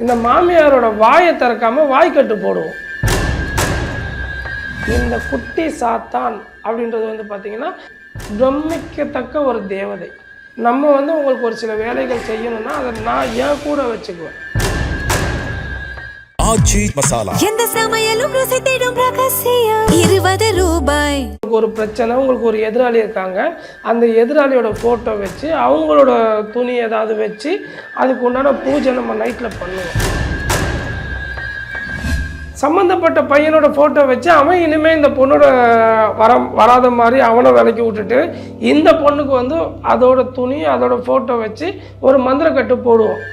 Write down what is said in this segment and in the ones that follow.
இந்த மாமியாரோட வாயை திறக்காம வாய்க்கட்டு போடுவோம். இந்த குட்டி சாத்தான் அப்படின்றது வந்து பார்த்தீங்கன்னா பிரமிக்கத்தக்க ஒரு தேவதை. நம்ம வந்து உங்களுக்கு ஒரு சில வேலைகள் செய்யணும்னா அதை நான் ஏன் கூட வச்சுக்குவேன். ஆச்சி மசாலா எந்த சமையலும் ருசி தேடும் ரகசியம் 20 ரூபாய். ஒரு பிரச்சனை, உங்களுக்கு ஒரு எதிராளி இருக்காங்க, அந்த எதிராளியோட ஃபோட்டோ வச்சு அவங்களோட துணி ஏதாவது வச்சு அதுக்கு உண்டான பூஜை நம்ம நைட்டில் பண்ணுவோம். சம்மந்தப்பட்ட பையனோட ஃபோட்டோ வச்சு அவன் இனிமேல் இந்த பொண்ணோட வராத மாதிரி அவனை விலக்கி விட்டுட்டு இந்த பொண்ணுக்கு வந்து அதோட துணி அதோட ஃபோட்டோ வச்சு ஒரு மந்திரக்கட்டு போடுவோம்.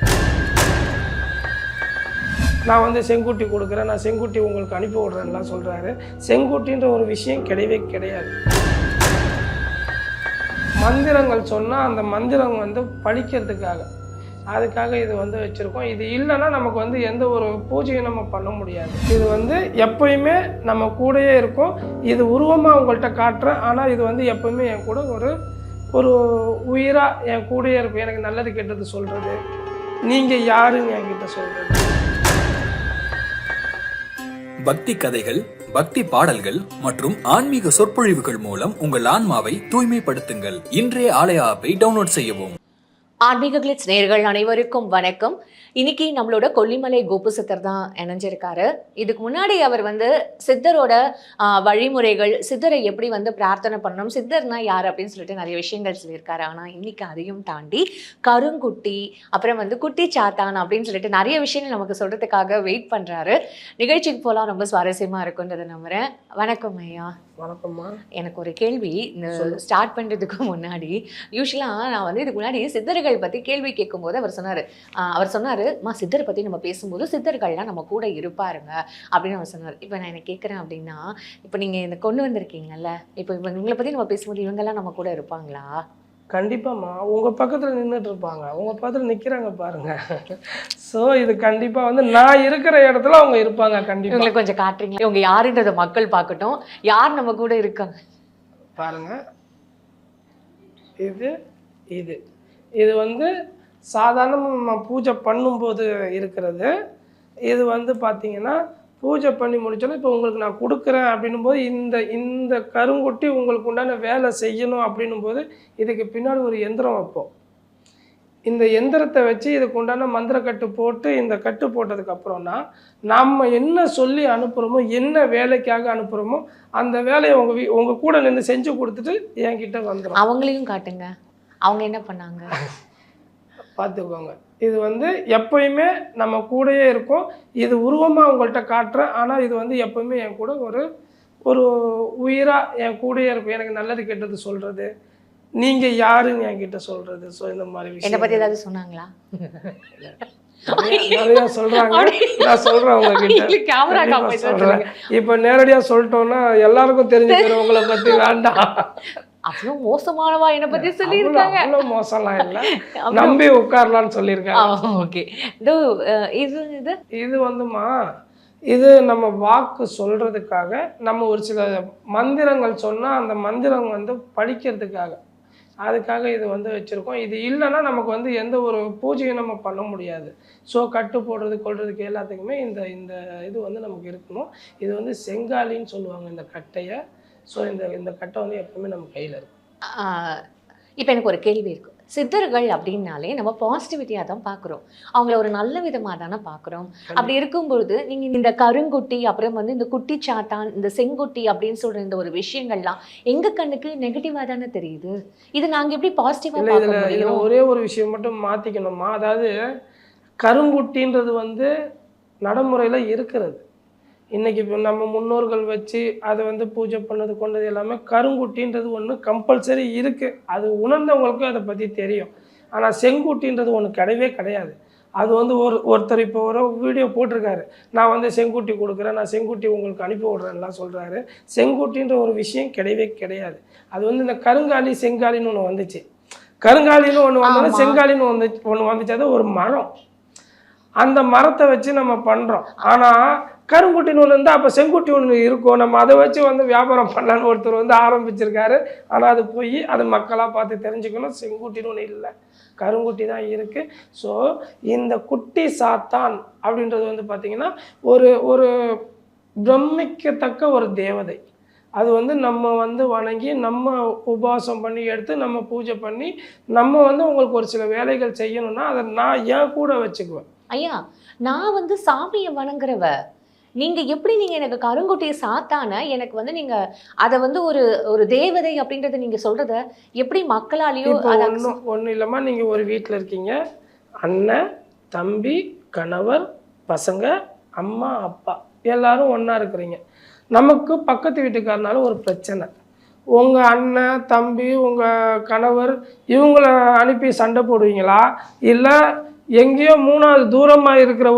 நான் வந்து செங்குட்டி கொடுக்குறேன், நான் செங்குட்டி உங்களுக்கு அனுப்பி விட்றேன்லாம் சொல்கிறாரு. செங்குட்டின்ற ஒரு விஷயம் கிடையவே கிடையாது. மந்திரங்கள் சொன்னால் அந்த மந்திரம் வந்து படிக்கிறதுக்காக, அதுக்காக இது வந்து வச்சுருக்கோம். இது இல்லைன்னா நமக்கு வந்து எந்த ஒரு பூஜையும் நம்ம பண்ண முடியாது. இது வந்து எப்பயுமே நம்ம கூடயே இருக்கும். இது உருவமாக உங்கள்கிட்ட காட்டுறேன், ஆனால் இது வந்து எப்பயுமே என் கூட ஒரு உயிராக என் கூடயே இருக்கும். எனக்கு நல்லது கெட்டது சொல்கிறது, நீங்கள் யாருன்னு என்கிட்ட சொல்கிறது. பக்தி கதைகள், பக்தி பாடல்கள் மற்றும் ஆன்மீக சொற்பொழிவுகள் மூலம் உங்கள் ஆன்மாவை தூய்மைப்படுத்துங்கள். இன்றைய ஆலய ஆப்பை டவுன்லோட் செய்யவும். ஆன்மீக கிளிட்ஸ் நேயர்கள் அனைவருக்கும் வணக்கம். இன்னைக்கு நம்மளோட கொல்லிமலை கோபு சித்தர் தான் இணைஞ்சிருக்காரு. இதுக்கு முன்னாடி அவர் வந்து சித்தரோட வழிமுறைகள், சித்தரை எப்படி வந்து பிரார்த்தனை பண்ணணும், சித்தர்னா யார் அப்படின்னு சொல்லிட்டு நிறைய விஷயங்கள் சொல்லியிருக்காரு. ஆனால் இன்னைக்கு அதையும் தாண்டி கருங்குட்டி, அப்புறம் வந்து குட்டி சாத்தான் அப்படின்னு சொல்லிட்டு நிறைய விஷயங்கள் நமக்கு சொல்றதுக்காக வெயிட் பண்றாரு. நிகழ்ச்சிக்கு போகலாம், ரொம்ப சுவாரஸ்யமா இருக்குன்றதை நம்புறேன். வணக்கம் ஐயா. வணக்கம்மா. எனக்கு ஒரு கேள்வி. இந்த ஸ்டார்ட் பண்ணுறதுக்கு முன்னாடி யூஸ்வலாக நான் வந்து இதுக்கு முன்னாடி சித்தர்கள் பற்றி கேள்வி கேட்கும்போது அவர் சொன்னார் சித்தரை பற்றி நம்ம பேசும்போது சித்தர்கள்லாம் நம்ம கூட இருப்பாருங்க அப்படின்னு அவர் சொன்னார். இப்போ நான் என்ன கேட்குறேன் அப்படின்னா, இப்போ நீங்கள் இந்த கொண்டு வந்திருக்கீங்கல்ல, இப்போ இவங்களை பற்றி நம்ம பேசும்போது இவங்கெல்லாம் நம்ம கூட இருப்பாங்களா? கண்டிப்பாம்மா, உங்கள் பக்கத்தில் நின்றுட்டு இருப்பாங்க, உங்கள் பக்கத்தில் நிற்கிறாங்க பாருங்க. ஸோ இது கண்டிப்பாக வந்து நான் இருக்கிற இடத்துல அவங்க இருப்பாங்க. கண்டிப்பாக உங்களுக்கு கொஞ்சம் காட்டுறீங்களா, இவங்க யாருன்றதை மக்கள் பார்க்கட்டும், யார் நம்ம கூட இருக்காங்க பாருங்க. இது இது இது வந்து சாதாரணமாக நம்ம பூஜை பண்ணும்போது இருக்கிறது. இது வந்து பார்த்தீங்கன்னா பூஜை பண்ணி முடிச்சோன்னா இப்போ உங்களுக்கு நான் கொடுக்குறேன் அப்படின்னும் போது இந்த கருங்குட்டி உங்களுக்கு உண்டான வேலை செய்யணும் அப்படின்னும் போது இதுக்கு பின்னாடி ஒரு எந்திரம் வைப்போம். இந்த எந்திரத்தை வச்சு இதுக்கு உண்டான மந்திரக்கட்டு போட்டு இந்த கட்டு போட்டதுக்கப்புறம்னா நம்ம என்ன சொல்லி அனுப்புகிறோமோ, என்ன வேலைக்காக அனுப்புகிறோமோ அந்த வேலையை உங்கள் கூட நின்று செஞ்சு கொடுத்துட்டு என்கிட்ட வந்துடும். அவங்களையும் காட்டுங்க, அவங்க என்ன பண்ணாங்க பார்த்துக்கோங்க. இது வந்து எப்பயுமே நம்ம கூடயே இருக்கும். இது உருவமாக உங்கள்கிட்ட காட்டுறேன், ஆனால் இது வந்து எப்பயுமே என் கூட ஒரு உயிராக என் கூடயே இருக்கும். எனக்கு நல்லது கெட்டது சொல்கிறது, நீங்கள் யாருன்னு என்கிட்ட சொல்கிறது. ஸோ இந்த மாதிரி விஷயம் என்னை பற்றி ஏதாவது சொன்னாங்களா? நிறையா சொல்கிறாங்க, நான் சொல்கிறேன் உங்ககிட்ட சொல்கிறேன். இப்போ நேரடியாக சொல்லிட்டோன்னா எல்லாருக்கும் தெரிஞ்சு போயிடும், உங்களை பற்றி வேண்டாம். அவ்வளோ மோசமானவா என்னை பற்றி சொல்லியிருக்காங்க? அவ்வளோ மோசம்லாம் இல்லை, நம்பி உட்காரலான்னு சொல்லியிருக்காங்க. ஓகே. இது வந்துமா, இது நம்ம வாக்கு சொல்கிறதுக்காக, நம்ம ஒரு சில மந்திரங்கள் சொன்னால் அந்த மந்திரம் வந்து படிக்கிறதுக்காக, அதுக்காக இது வந்து வச்சுருக்கோம். இது இல்லைன்னா நமக்கு வந்து எந்த ஒரு பூஜையும் நம்ம பண்ண முடியாது. ஸோ கட்டு போடுறது கொள்றதுக்கு எல்லாத்துக்குமே இந்த இது வந்து நமக்கு இருக்கணும். இது வந்து செங்காலின்னு சொல்லுவாங்க இந்த கட்டையை. ஸோ இந்த கட்டை வந்து எப்பவுமே நம்ம கையில் இருக்கும். இப்போ எனக்கு ஒரு கேள்வி இருக்குது. சித்தர்கள் அப்படின்னாலே நம்ம பாசிட்டிவிட்டியாக தான் பார்க்குறோம், அவங்கள ஒரு நல்ல விதமாக தானே பார்க்குறோம். அப்படி இருக்கும்பொழுது நீங்கள் இந்த கருங்குட்டி, அப்புறம் வந்து இந்த குட்டி சாத்தான், இந்த செங்குட்டி அப்படின்னு சொல்கிற இந்த ஒரு விஷயங்கள்லாம் எங்கள் கண்ணுக்கு நெகட்டிவாக தானே தெரியுது. இது நாங்கள் எப்படி பாசிட்டிவாக பார்க்க முடியும்? இதில் ஒரே ஒரு விஷயம் மட்டும் மாற்றிக்கணுமா, அதாவது கருங்குட்டின்றது வந்து நடைமுறையில் இருக்கிறது. இன்றைக்கி இப்போ நம்ம முன்னோர்கள் வச்சு அதை வந்து பூஜை பண்ணது கொண்டது எல்லாமே கருங்குட்டின்றது ஒன்று கம்பல்சரி இருக்குது. அது உணர்ந்தவங்களுக்கும் அதை பற்றி தெரியும். ஆனால் செங்குட்டின்றது ஒன்று கிடையவே கிடையாது. அது வந்து ஒருத்தர் இப்போ ஒரு வீடியோ போட்டிருக்காரு, நான் வந்து செங்குட்டி கொடுக்குறேன், நான் செங்குட்டி உங்களுக்கு அனுப்பி விட்றேன்லாம் சொல்கிறாரு. செங்குட்டின்ற ஒரு விஷயம் கிடையவே கிடையாது. அது வந்து இந்த கருங்காலி செங்காலின்னு ஒன்று வந்துச்சு. கருங்காலின்னு ஒன்று வந்தாலும் செங்காலின்னு ஒன்று வந்துச்சு. அது ஒரு மரம், அந்த மரத்தை வச்சு நம்ம பண்ணுறோம். ஆனால் கருங்குட்டி நூல் இருந்தால் அப்போ செங்குட்டி ஒன்று இருக்கும், நம்ம அதை வச்சு வந்து வியாபாரம் பண்ணலான்னு ஒருத்தர் வந்து ஆரம்பிச்சிருக்காரு. ஆனால் அது போய் அது மக்களாக பார்த்து தெரிஞ்சுக்கணும். செங்குட்டி நூல் இல்லை, கருங்குட்டி தான் இருக்குது. ஸோ இந்த குட்டி சாத்தான் அப்படின்றது வந்து பார்த்திங்கன்னா ஒரு ஒரு பிரமிக்கத்தக்க ஒரு தேவதை. அது வந்து நம்ம வந்து வணங்கி நம்ம உபவாசம் பண்ணி எடுத்து நம்ம பூஜை பண்ணி நம்ம வந்து உங்களுக்கு ஒரு சில வேலைகள் செய்யணும்னா அதை நான் ஏன் கூட வச்சுக்குவேன். ஐயா, நான் வந்து சாமியை வணங்குறவ, நீங்க எப்படி நீங்க எனக்கு கருங்குட்டியை சாத்தான எனக்கு வந்து நீங்க அதை வந்து ஒரு ஒரு தேவதை அப்படின்றத நீங்க சொல்றத எப்படி மக்களாலேயோ இப்போ ஒன்றும் இல்லைம்மா, நீங்கள் ஒரு வீட்டில் இருக்கீங்க, அண்ணன் தம்பி கணவர் பசங்க அம்மா அப்பா எல்லாரும் ஒன்றா இருக்கிறீங்க. நமக்கு பக்கத்து வீட்டுக்காரனால ஒரு பிரச்சனை, உங்கள் அண்ணன் தம்பி உங்கள் கணவர் இவங்கள அனுப்பி சண்டை போடுவீங்களா, இல்லை எங்கேயோ மூணாவது தூரமாக இருக்கிற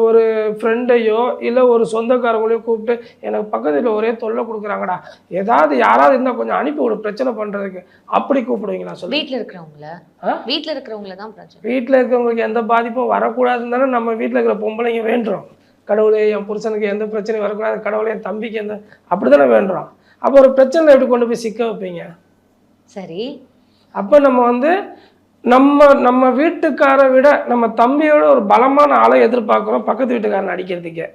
ஒரு ஃப்ரெண்டையோ இல்லை ஒரு சொந்தக்காரங்களையோ கூப்பிட்டு எனக்கு பக்கத்தில் ஒரே தொல்லை கொடுக்குறாங்கடா, ஏதாவது யாராவது இருந்தால் கொஞ்சம் அனுப்பி ஒரு பிரச்சனை பண்ணுறதுக்கு, அப்படி கூப்பிடுவீங்களா? சொல்லி வீட்டில் இருக்கிறவங்கள தான் பிரச்சனை. வீட்டில் இருக்கிறவங்களுக்கு எந்த பாதிப்பும் வரக்கூடாதுன்னு தானே நம்ம வீட்டில் இருக்கிற பொம்பளைங்க வேண்டுறோம். கடவுளே என் புருஷனுக்கு எந்த பிரச்சனையும் வரக்கூடாது, கடவுளே என் தம்பிக்கு எந்த, அப்படி தானே வேண்டுறோம். அப்போ ஒரு பிரச்சனை எப்படி கொண்டு போய் சிக்க வைப்பீங்க? சரி, அப்போ நம்ம வந்து நம்ம வீட்டுக்காரை விட நம்ம தம்பியோட ஒரு பலமான ஆளை எதிர்பார்க்குறோம் பக்கத்து வீட்டுக்காரனை அடிக்கிறதுக்கே.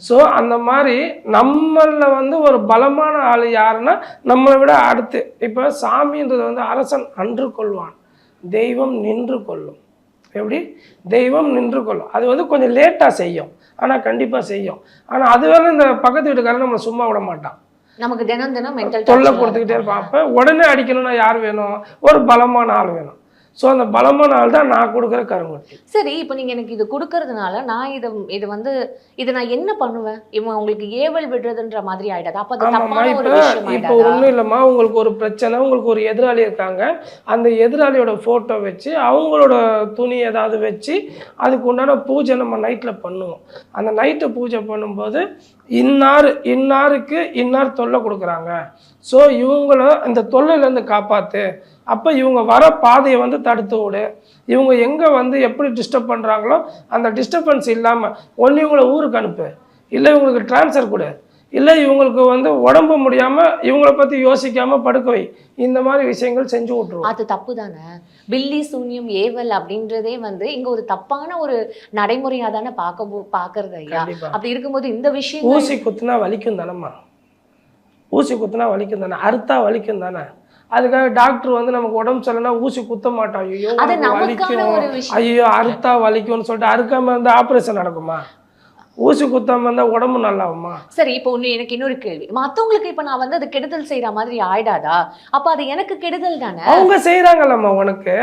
ஸோ அந்த மாதிரி நம்மள வந்து ஒரு பலமான ஆள் யாருன்னா நம்மளை விட அடுத்து. இப்போ சாமின்றது வந்து அரசன் அன்று கொள்வான், தெய்வம் நின்று கொள்ளும். எப்படி? தெய்வம் நின்று கொள்ளும். அது வந்து கொஞ்சம் லேட்டாக செய்யும், ஆனால் கண்டிப்பாக செய்யும். ஆனால் அதுவரை இந்த பக்கத்து வீட்டுக்காரன் நம்மளை சும்மா விட மாட்டான், நமக்கு தினம் தொல்லை கொடுத்துக்கிட்டே இருப்பான். அப்போ உடனே அடிக்கணும்னா யார் வேணும்? ஒரு பலமான ஆள் வேணும். ஸோ அந்த பலமான ஆள் தான் நான் கொடுக்குற கருங்குட்டி. சரி, இப்போ நீங்கள் எனக்கு இது கொடுக்கறதுனால நான் இது வந்து இதை நான் என்ன பண்ணுவேன்? இவன் உங்களுக்கு ஏவல் விடுறதுன்ற மாதிரி ஆயிடாது? அப்போ இப்போ ஒன்றும் இல்லைம்மா, உங்களுக்கு ஒரு பிரச்சனை, உங்களுக்கு ஒரு எதிராளி இருக்காங்க, அந்த எதிராளியோட ஃபோட்டோ வச்சு அவங்களோட துணி ஏதாவது வச்சு அதுக்கு உண்டான பூஜை நம்ம நைட்டில் பண்ணுவோம். அந்த நைட்டு பூஜை பண்ணும்போது இன்னாருக்கு இன்னார் தொல்லை கொடுக்குறாங்க, ஸோ இவங்கள இந்த தொல்லையிலேருந்து காப்பாற்று, அப்போ இவங்க வர பாதையை வந்து தடுத்து விடு, இவங்க எங்கே வந்து எப்படி டிஸ்டர்ப் பண்ணுறாங்களோ அந்த டிஸ்டர்பன்ஸ் இல்லாமல் ஒன்று இவங்கள ஊருக்கு அனுப்பு, இல்லை இவங்களுக்கு ட்ரான்ஸ்ஃபர் கொடு, இல்லை இவங்களுக்கு வந்து உடம்பு முடியாமல் இவங்கள பற்றி யோசிக்காமல் படுக்க வை. இந்த மாதிரி விஷயங்கள் செஞ்சு விட்ருவோம். அது தப்பு தானே? பில்லி சூன்யம் ஏவல் அப்படின்றதே வந்து இங்கே ஒரு தப்பான ஒரு நடைமுறையாக தானே பார்க்கறது ஐயா. அப்படி இருக்கும்போது இந்த விஷயம் ஊசி குத்துனா வலிக்கும் தானேம்மா, ஊசி குத்துனா வலிக்கும் தானே, அறுத்தா வலிக்கும் தானே. அதுக்காக டாக்டர் வந்து நமக்கு உடம்பு சரியில்லைன்னா ஊசி குத்த மாட்டோம், ஐயோ வலிக்கும், ஐயோ அறுத்தா வலிக்கும்னு சொல்லிட்டு அறுக்காம இருந்தால் ஆப்ரேஷன் நடக்குமா? ஊசி குத்தாம இருந்தால் உடம்பு நல்லாவுமா? சரி, இப்போ எனக்கு இன்னொரு கேள்வி, மற்றவங்களுக்கு இப்போ நான் வந்து அது கெடுதல் செய்யற மாதிரி ஆயிடாதா? அப்போ அது எனக்கு கெடுதல் தானே? அவங்க செய்யறாங்கல்லம்மா உனக்கு,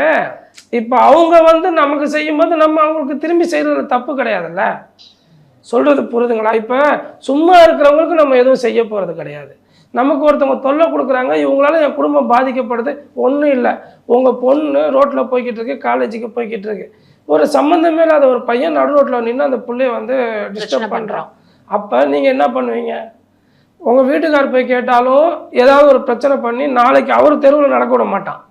இப்போ அவங்க வந்து நமக்கு செய்யும் போது நம்ம அவங்களுக்கு திரும்பி செய்யறது தப்பு கிடையாதுல்ல. சொல்றது புரியுதுங்களா? இப்போ சும்மா இருக்கிறவங்களுக்கு நம்ம எதுவும் செய்ய போறது கிடையாது. நமக்கு ஒருத்தவங்க தொல்லை கொடுக்குறாங்க, இவங்களால என் குடும்பம் பாதிக்கப்படுது, ஒன்றும் இல்லை, உங்கள் பொண்ணு ரோட்டில் போய்கிட்டு இருக்கு, காலேஜுக்கு போய்கிட்டு இருக்கு, ஒரு சம்மந்தமே இல்லாத ஒரு பையன் நடு ரோட்டில் நின்று அந்த பிள்ளைய வந்து டிஸ்டர்ப் பண்ணுறான். அப்போ நீங்கள் என்ன பண்ணுவீங்க? உங்கள் வீட்டுக்கார் போய் கேட்டாலும் ஏதாவது ஒரு பிரச்சனை பண்ணி நாளைக்கு அவர் தெருவில் நடக்க விட மாட்டான்.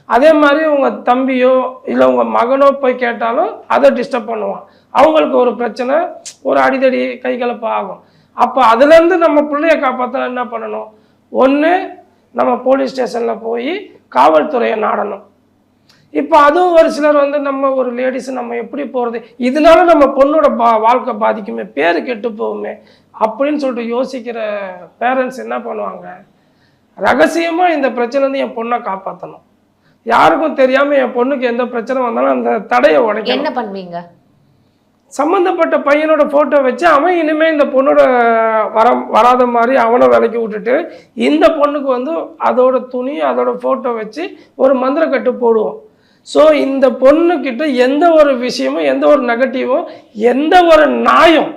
அதே மாதிரி உங்கள் தம்பியோ இல்லை உங்கள் மகனோ போய் கேட்டாலும் அதை டிஸ்டர்ப் பண்ணுவான். அவங்களுக்கு ஒரு பிரச்சனை, ஒரு அடிதடி கை கலப்பு ஆகும். அப்போ அதுலேருந்து நம்ம பிள்ளைய காப்பாற்ற என்ன பண்ணணும்? ஒன்று நம்ம போலீஸ் ஸ்டேஷனில் போய் காவல்துறையை நாடணும். இப்போ அதுவும் ஒரு சிலர் வந்து நம்ம ஒரு லேடிஸ் நம்ம எப்படி போகிறது, இதனால நம்ம பொண்ணோட வாழ்க்கை பாதிக்குமே, பேர் கெட்டு போகுமே அப்படின்னு சொல்லிட்டு யோசிக்கிற பேரண்ட்ஸ் என்ன பண்ணுவாங்க? ரகசியமாக இந்த பிரச்சனைலேருந்து என் பொண்ணை காப்பாற்றணும், யாருக்கும் தெரியாமல் என் பொண்ணுக்கு எந்த பிரச்சனை வந்தாலும் அந்த தடையை உடைக்க என்ன பண்ணுவீங்க? சம்மந்தப்பட்ட பையனோட ஃபோட்டோ வச்சு அவன் இனிமேல் இந்த பொண்ணோட வராத மாதிரி அவனை விலைக்கு விட்டுட்டு இந்த பொண்ணுக்கு வந்து அதோட துணி அதோட ஃபோட்டோ வச்சு ஒரு மந்திரக்கட்டு போடுவோம். ஸோ இந்த பொண்ணுக்கிட்ட எந்த ஒரு விஷயமும் எந்த ஒரு நெகட்டிவும் எந்த ஒரு நாயும்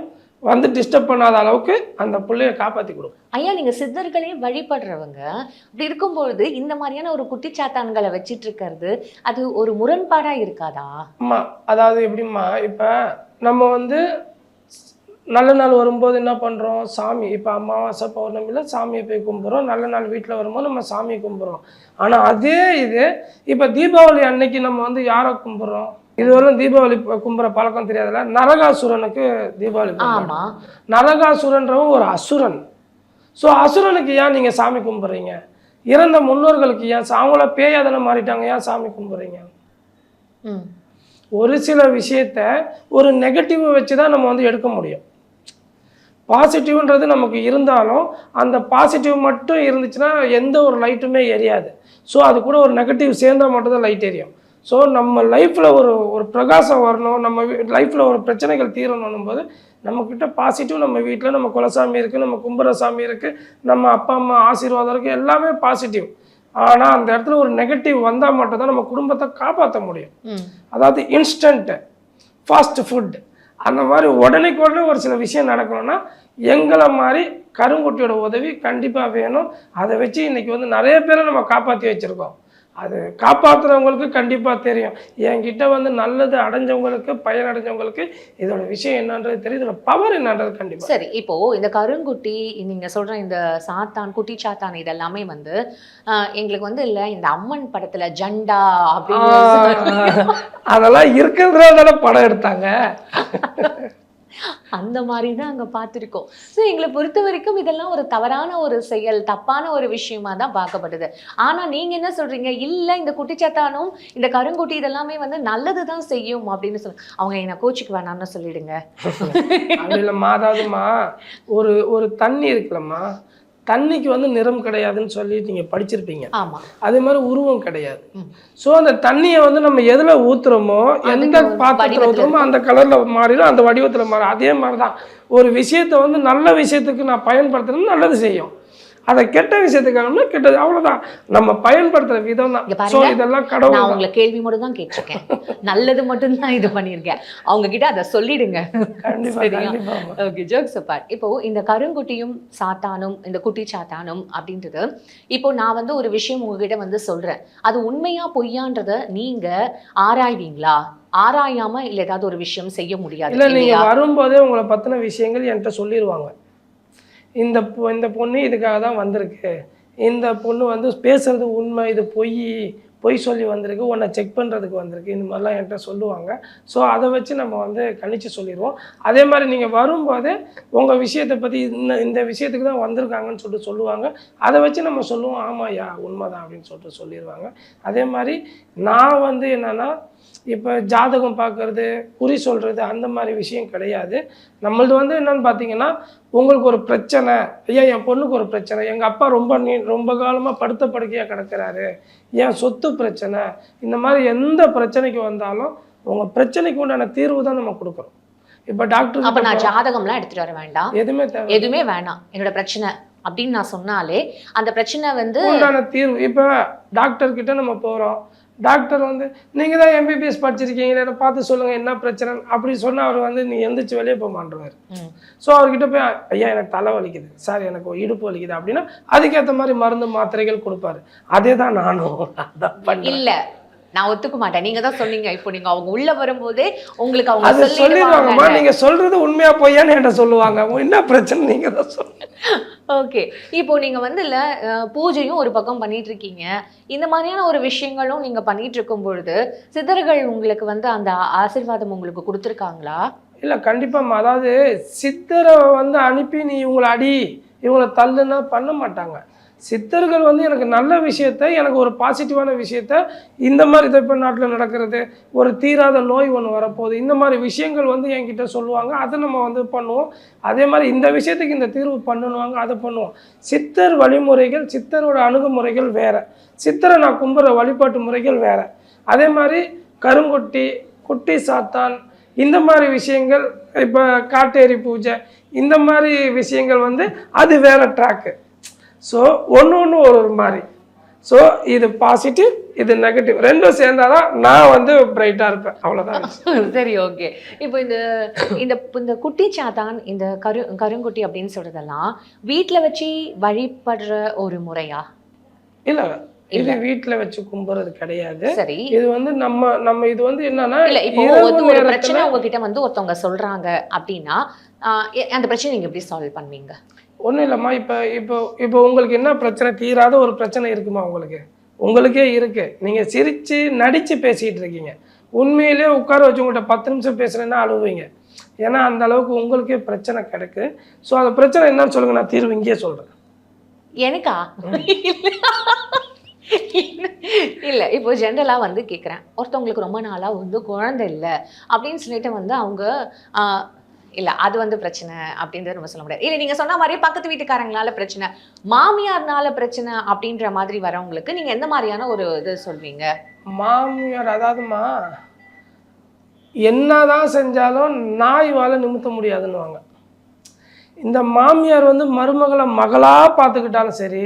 வந்து டிஸ்டர்ப் பண்ணாத அளவுக்கு அந்த பிள்ளைய காப்பாற்றி கொடுக்கும். ஐயா, நீங்கள் சித்தர்களையும் வழிபடுறவங்க, அப்படி இருக்கும்பொழுது இந்த மாதிரியான ஒரு குட்டிச்சாத்தான்களை வச்சிட்டு இருக்கிறது அது ஒரு முரண்பாடாக இருக்காதா? அம்மா, அதாவது எப்படிம்மா, இப்போ நம்ம வந்து நல்ல நாள் வரும்போது என்ன பண்ணுறோம்? சாமி, இப்போ அமாவாசை பௌர்ணமியில் சாமியை போய் கும்பிட்றோம். நல்ல நாள் வீட்டில் வரும்போது நம்ம சாமியை கும்பிட்றோம். ஆனால் அதே இது இப்போ தீபாவளி அன்னைக்கு நம்ம வந்து யாரை கும்பிட்றோம்? இதுவரையும் தீபாவளி கும்புற பழக்கம் தெரியாதுல்ல. நரகாசுரனுக்கு தீபாவளி. ஆமாம், நரகாசுரன்றவன் ஒரு அசுரன். ஸோ அசுரனுக்கு ஏன் நீங்கள் சாமி கும்பிட்றீங்க? இறந்த முன்னோர்களுக்கு ஏன், அவங்கள பேயாதனை மாறிட்டாங்க, ஏன் சாமி கும்பிட்றீங்க? ஒரு சில விஷயத்த ஒரு நெகட்டிவை வச்சு தான் நம்ம வந்து எடுக்க முடியும். பாசிட்டிவ்ன்றது நமக்கு இருந்தாலும் அந்த பாசிட்டிவ் மட்டும் இருந்துச்சுன்னா எந்த ஒரு லைட்டுமே எரியாது. ஸோ அது கூட ஒரு நெகட்டிவ் சேர்ந்தால் மட்டும்தான் லைட் எரியும். ஸோ நம்ம லைஃப்பில் ஒரு பிரகாசம் வரணும், நம்ம லைஃப்பில் ஒரு பிரச்சனைகள் தீரணும் போது நம்மக்கிட்ட பாசிட்டிவ், நம்ம வீட்டில் நம்ம குலசாமி இருக்குது, நம்ம கும்புற சாமி இருக்குது, நம்ம அப்பா அம்மா ஆசீர்வாதம் இருக்குது, எல்லாமே பாசிட்டிவ். ஆனால் அந்த இடத்துல ஒரு நெகட்டிவ் வந்தால் மட்டும்தான் நம்ம குடும்பத்தை காப்பாற்ற முடியும். அதாவது இன்ஸ்டன்ட்டு ஃபாஸ்ட் ஃபுட் அந்த மாதிரி உடனே ஒரு சில விஷயம் நடக்கணும்னா எங்களை மாதிரி கருங்குட்டியோட உதவி கண்டிப்பாக வேணும். அதை வச்சு இன்றைக்கி வந்து நிறைய பேரை நம்ம காப்பாற்றி வச்சுருக்கோம். அது காப்பாற்றுறவங்களுக்கு கண்டிப்பாக தெரியும். என்கிட்ட வந்து நல்லது அடைஞ்சவங்களுக்கு, பயன் அடைஞ்சவங்களுக்கு இதோட விஷயம் என்னன்றது தெரியும், இதோட பவர் என்னன்றது கண்டிப்பாக. சரி, இப்போ இந்த கருங்குட்டி நீங்க சொல்ற இந்த சாத்தான், குட்டி சாத்தான் இதெல்லாமே வந்து எங்களுக்கு வந்து இல்ல இந்த அம்மன் படத்துல ஜண்டா அப்படின்னு அதெல்லாம் இருக்கிறதுனால படம் எடுத்தாங்க. அந்த மாதிரி தான் அங்கே பார்த்துருக்கோம். ஸோ எங்களை பொறுத்த வரைக்கும் இதெல்லாம் ஒரு தவறான ஒரு செயல், தப்பான ஒரு விஷயமா தான் பார்க்கப்படுது. ஆனால் நீங்கள் என்ன சொல்கிறீங்க, இல்லை இந்த குட்டிச்சாத்தானும் இந்த கருங்குட்டி இதெல்லாமே வந்து நல்லது தான் செய்யும் அப்படின்னு அவங்க என்னை கோச்சிக்கு வேணாம்னு சொல்லிடுங்க. அப்படி இல்லைம்மா, அதாவதுமா ஒரு தண்ணி இருக்குல்லம்மா, தண்ணிக்கு வந்து நிறம் கிடையாதுன்னு சொல்லி நீங்கள் படிச்சிருப்பீங்க. ஆமாம், அதே மாதிரி உருவம் கிடையாது. ஸோ அந்த தண்ணியை வந்து நம்ம எதில் ஊற்றுறோமோ, எந்த பாத்திரத்தில் ஊற்றுறோமோ அந்த கலரில் மாறிடும், அந்த வடிவத்தில் மாறும். அதே மாதிரி தான் ஒரு விஷயத்தை வந்து நல்ல விஷயத்துக்கு நான் பயன்படுத்துறது நல்லது செய்யும், அதை கெட்ட விஷயத்துக்காக கெட்டது, அவ்வளோதான். நம்ம பயன்படுத்துகிற விதம் தான். ஸோ இதெல்லாம் கடவுள். நான் உங்களை கேள்வி மட்டும் தான் கேட்டிருக்கேன், நல்லது மட்டும்தான் இது பண்ணியிருக்கேன். அவங்க கிட்ட அதை சொல்லிடுங்க. Okay, jokes apart. இப்போ இந்த கருங்குட்டியும் சாத்தானும் இந்த குட்டி சாத்தானும் அப்படின்றது, இப்போ நான் வந்து ஒரு விஷயம் உங்ககிட்ட வந்து சொல்றேன், அது உண்மையா பொய்யான்றத நீங்க ஆராய்வீங்களா? ஆராயாம இல்ல ஏதாவது ஒரு விஷயம் செய்ய முடியாது. இல்லை, நீங்க வரும்போதே உங்களை பத்தின விஷயங்கள் என்கிட்ட சொல்லிடுவாங்க. இந்த பொண்ணு இதுக்காக தான் வந்திருக்கு, இந்த பொண்ணு வந்து பேசுறது உண்மை, இது பொய் சொல்லி வந்திருக்கு, உன்னை செக் பண்ணுறதுக்கு வந்திருக்கு, இந்த மாதிரிலாம் என்கிட்ட சொல்லுவாங்க. ஸோ அதை வச்சு நம்ம வந்து கணிச்சு சொல்லிடுவோம். அதே மாதிரி நீங்கள் வரும்போதே உங்கள் விஷயத்தை பற்றி இந்த விஷயத்துக்கு தான் வந்திருக்காங்கன்னு சொல்லிட்டு சொல்லுவாங்க. அதை வச்சு நம்ம சொல்லுவோம், ஆமாய்யா உண்மைதான் அப்படின்னு சொல்லிட்டு சொல்லிடுவாங்க. அதே மாதிரி நான் வந்து என்னென்னா, இப்போ ஜாதகம் பார்க்குறது, குறி சொல்கிறது அந்த மாதிரி விஷயம் கிடையாது. நம்மளது வந்து என்னென்னு பார்த்தீங்கன்னா, உங்களுக்கு ஒரு பிரச்சனை, ஐயா என் பொண்ணுக்கு ஒரு பிரச்சனை, எங்கள் அப்பா ரொம்ப காலமாக படுத்த படுக்கையாக கிடக்கிறாரு, ஏன் சொத்து பிரச்சனை, இந்த மாதிரி எந்த பிரச்சனைக்கு வந்தாலும் உங்கள் பிரச்சனைக்கு உண்டான தீர்வு தான் நம்ம கொடுக்குறோம். இப்போ டாக்டர் அப்போ நான் ஜாதகம்லாம் எடுத்துகிட்டு வர வேண்டாம், எதுவுமே வேணாம், என்னோட பிரச்சனை அப்படின்னு நான் சொன்னாலே அந்த பிரச்சனை வந்து உண்டான தீர்வு. இப்போ டாக்டர்கிட்ட நம்ம போகிறோம், டாக்டர் வந்து நீங்கள் தான் எம்பிபிஎஸ் படிச்சிருக்கீங்க, பார்த்து சொல்லுங்கள் என்ன பிரச்சனை அப்படி சொன்னால் அவர் வந்து நீ எந்திரிச்சு வெளியே போக மாட்டேவார். ஸோ அவர்கிட்ட போய் ஐயா எனக்கு தலை வலிக்குது சார், எனக்கு இடுப்பு வலிக்குது அப்படின்னா அதுக்கேற்ற மாதிரி மருந்து மாத்திரைகள் கொடுப்பாரு. அதே தான் நானும் அதான் இல்லை, நான் ஒத்துக்க மாட்டேன். நீங்க தான் சொன்னீங்க, இப்போ நீங்க அவங்க உள்ள வரும்போதே உங்களுக்கு அவங்க அது சொல்லிடுவாங்கம்மா, நீங்க சொல்றது உண்மையா பொய்யான்னு என்கிட்ட சொல்லுவாங்க, என்ன பிரச்சனை நீங்க தான் சொல்லுங்க. ஓகே, இப்போ நீங்க வந்து இல்ல பூஜையும் ஒரு பக்கம் பண்ணிட்டு இருக்கீங்க, இந்த மாதிரியான ஒரு விஷயங்களும் நீங்க பண்ணிட்டு இருக்கும் பொழுது சித்தர்கள் உங்களுக்கு வந்து அந்த ஆசீர்வாதம் உங்களுக்கு கொடுத்துருக்காங்களா? இல்லை, கண்டிப்பாக. அதாவது சித்தரை வந்து அனுப்பி நீ இவங்களை அடி இவங்களை தள்ளுன்னா பண்ண மாட்டாங்க. சித்தர்கள் வந்து எனக்கு நல்ல விஷயத்த, எனக்கு ஒரு பாசிட்டிவான விஷயத்த, இந்த மாதிரி இதை இப்போ நாட்டில் நடக்கிறது, ஒரு தீராத நோய் ஒன்று வரப்போகுது, இந்த மாதிரி விஷயங்கள் வந்து என்கிட்ட சொல்லுவாங்க, அதை நம்ம வந்து பண்ணுவோம். அதே மாதிரி இந்த விஷயத்துக்கு இந்த தீர்வு பண்ணணுவாங்க, அதை பண்ணுவோம். சித்தர் வழிமுறைகள், சித்தரோட அணுகுமுறைகள் வேறு, சித்தரை நான் கும்புற வழிபாட்டு முறைகள் வேறு. அதே மாதிரி கருங்குட்டி, குட்டி சாத்தான், இந்த மாதிரி விஷயங்கள், இப்போ காட்டேரி பூஜை, இந்த மாதிரி விஷயங்கள் வந்து அது வேறு ட்ராக்கு. ஸோ ஒன்று ஒரு மாதிரி. ஸோ இது பாசிட்டிவ், இது நெகட்டிவ், ரெண்டும் சேர்ந்தாதான் நான் வந்து பிரைட்டாக இருப்பேன், அவ்வளோதான். சரி, ஓகே. இப்போ இந்த குட்டி சாத்தான், இந்த கருங்குட்டி அப்படின்னு சொல்றதெல்லாம் வீட்டில் வச்சு வழிபடுற ஒரு முறையா? இல்லை, இது வீட்டில் வச்சு கும்புறது கிடையாது. சரி, இது வந்து நம்ம இது வந்து என்னன்னா, இப்போ ஒரு பிரச்சனை உங்ககிட்ட வந்து ஒருத்தவங்க சொல்றாங்க அப்படின்னா அந்த பிரச்சனை நீங்க எப்படி சால்வ் பண்ணுவீங்க? ஒன்றும் இல்லைம்மா, இப்போ உங்களுக்கு என்ன பிரச்சனை, தீராத ஒரு பிரச்சனை இருக்குமா உங்களுக்கே இருக்குது, நீங்கள் சிரித்து நடித்து பேசிகிட்டு இருக்கீங்க, உண்மையிலே உட்கார வச்சு உங்கள்கிட்ட 10 நிமிஷம் பேசுகிறேன்னா அழுவீங்க, ஏன்னா அந்த அளவுக்கு உங்களுக்கே பிரச்சனை கிடக்கு. ஸோ அந்த பிரச்சனை என்னன்னு சொல்லுங்கள், நான் தீர்வு இங்கேயே சொல்கிறேன். எனக்கா? இல்லை இப்போ ஜென்ரலாக வந்து கேட்குறேன், ஒருத்தவங்களுக்கு ரொம்ப நாளாக வந்து குழந்தை இல்லை அப்படின்னு சொல்லிட்டு வந்து அவங்க இல்லை அது வந்து பிரச்சனை அப்படின்றத நம்ம சொல்ல முடியாது. இல்லை நீங்கள் சொன்ன மாதிரியே பக்கத்து வீட்டுக்காரங்களால பிரச்சனை, மாமியார்னால பிரச்சனை அப்படின்ற மாதிரி வரவங்களுக்கு நீங்கள் எந்த மாதிரியான ஒரு இது சொல்வீங்க? மாமியார் அதாவதுமா என்னதான் செஞ்சாலும் நாய் வாழை நிமித்த முடியாதுன்னுவாங்க. இந்த மாமியார் வந்து மருமகளை மகளாக பார்த்துக்கிட்டாலும் சரி,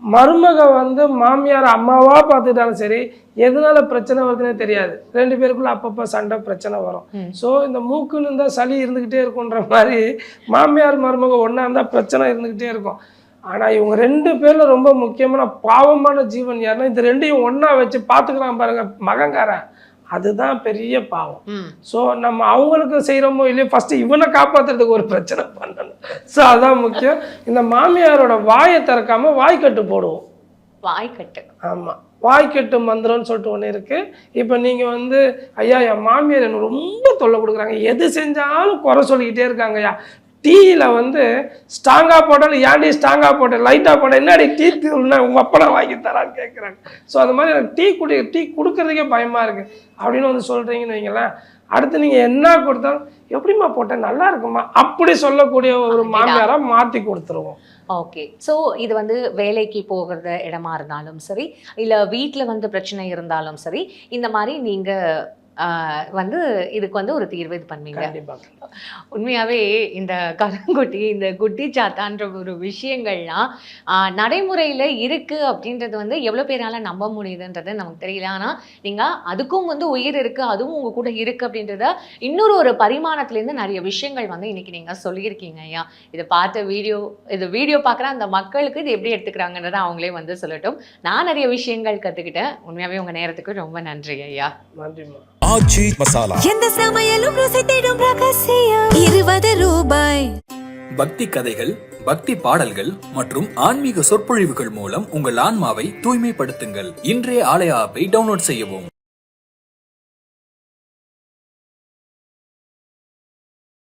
மருமக வந்து மாமியார் அம்மாவாக பார்த்துக்கிட்டாலும் சரி, எதனால பிரச்சனை வருதுன்னே தெரியாது. 2 பேருக்குள்ள அப்பப்போ சண்டை பிரச்சனை வரும். ஸோ இந்த மூக்குன்னு இருந்தால் சளி இருந்துக்கிட்டே இருக்குன்ற மாதிரி மாமியார் மருமக ஒன்றா இருந்தால் பிரச்சனை இருந்துக்கிட்டே இருக்கும். ஆனால் இவங்க 2 பேரில் ரொம்ப முக்கியமான பாவமான ஜீவன் யாருன்னா இந்த 2ஐயும் ஒன்றா வச்சு பார்த்துக்கலாம் பாருங்க மகங்காரன், அதுதான் பெரிய பாவம். ஸோ நம்ம அவங்களுக்கு செய்கிறோமோ இல்லையோ ஃபஸ்ட்டு இவனை காப்பாற்றுறதுக்கு ஒரு பிரச்சனை பண்ணணும். ஸோ அதான் முக்கியம். இந்த மாமியாரோட வாயை திறக்காமல் வாய்க்கட்டு போடுவோம். வாய்க்கட்டு? ஆமாம், வாய்க்கட்டு மந்திரம்னு சொல்லிட்டு ஒன்று இருக்குது. இப்போ நீங்கள் வந்து ஐயா என் மாமியார் எனக்கு ரொம்ப தொல்லை கொடுக்குறாங்க, எது செஞ்சாலும் குறை சொல்லிக்கிட்டே இருக்காங்க ஐயா, டீயில் வந்து ஸ்ட்ராங்காக போட்டாலும் ஏன்டி ஸ்ட்ராங்காக போட்டேன் லைட்டாக போட்டேன், என்னடி டீ தூள்னா உங்கள் அப்பா நான் வாங்கி தரான்னு கேட்குறாங்க. ஸோ அந்த மாதிரி எனக்கு டீ கொடுக்கறதுக்கே பயமாக இருக்குது அப்படின்னு வந்து சொல்கிறீங்கன்னு வைங்களேன். அடுத்து நீங்கள் என்ன கொடுத்தாலும் எப்படிம்மா போட்டேன் நல்லா இருக்குமா அப்படி சொல்லக்கூடிய ஒரு மாமியாராக மாற்றி கொடுத்துருவோம். ஓகே. ஸோ இது வந்து வேலைக்கு போகிறத இடமா இருந்தாலும் சரி, இல்லை வீட்டில் வந்து பிரச்சனை இருந்தாலும் சரி, இந்த மாதிரி நீங்கள் வந்து இதுக்கு வந்து ஒரு தீர்வு இது பண்ணுவீங்க. உண்மையாகவே இந்த கருங்குட்டி, இந்த குட்டி சாத்தான்ற ஒரு விஷயங்கள்லாம் நடைமுறையில் இருக்குது அப்படின்றது வந்து எவ்வளோ பேரால நம்ப முடியுதுன்றது நமக்கு தெரியல. ஆனால் நீங்கள் அதுக்கும் வந்து உயிர் இருக்குது, அதுவும் உங்கள் கூட இருக்குது அப்படின்றத இன்னொரு ஒரு பரிமாணத்துலேருந்து நிறைய விஷயங்கள் வந்து இன்றைக்கி நீங்கள் சொல்லியிருக்கீங்க ஐயா. இதை பார்த்த வீடியோ பார்க்குற அந்த மக்களுக்கு இது எப்படி எடுத்துக்கிறாங்கன்றதை அவங்களே வந்து சொல்லட்டும். நான் நிறைய விஷயங்கள் கற்றுக்கிட்டேன். உண்மையாகவே உங்கள் நேரத்துக்கு ரொம்ப நன்றி ஐயா. நன்றிம்மா. ஆச்சி மசாலா, எந்த சமையலும் ருசி தேடும் ரகசியம் 20 ரூபாய். பக்தி கதைகள், பக்தி பாடல்கள் மற்றும் ஆன்மீக சொற்பொழிவுகள் மூலம் உங்கள் ஆன்மாவை தூய்மைப்படுத்துங்கள். இன்றைய ஆலய ஆப்பை டவுன்லோட் செய்யவும்.